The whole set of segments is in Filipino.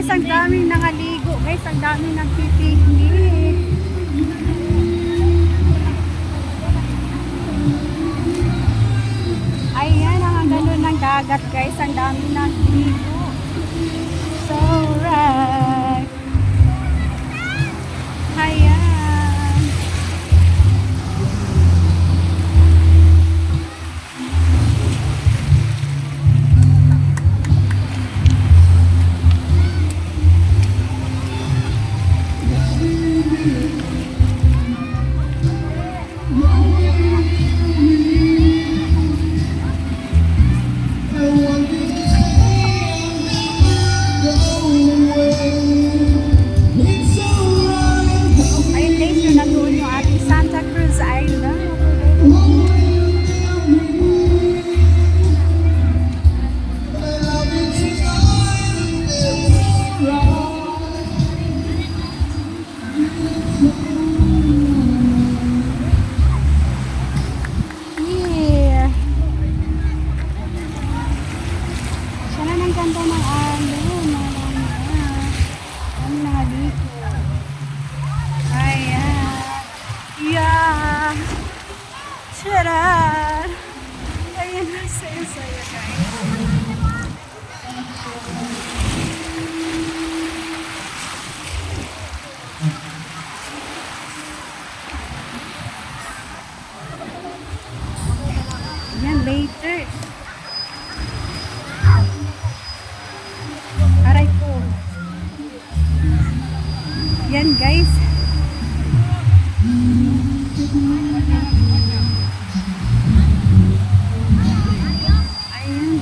guys, ang daming nakaligo. Guys, ang daming nagpipiknik. Ayan, ang gano'n ng dagat guys. Ang daming nagligo. So right. Ayan. Ayun guys, yung nag-uun yung ating Santa Cruz Island. Yeah. Sana ng ganda ng alon. Ang naligo. Ayan. Yeah. Tara. Ayan, saya-saya guys. Ayan, later. Aray ko. Yan guys. Ayan.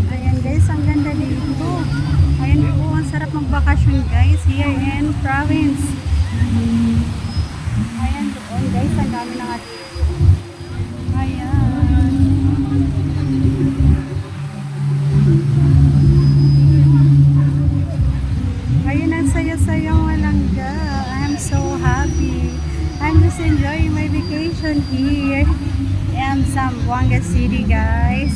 Ayan guys, ang ganda dito. Ayan po, ang sarap magbakasyon guys here in province. Ayan doon guys, ang dami na nga dito. Ayan. Ayun, ang saya-sayang walangga. I'm so happy. I'm just enjoying my vacation here in Zamboanga City guys.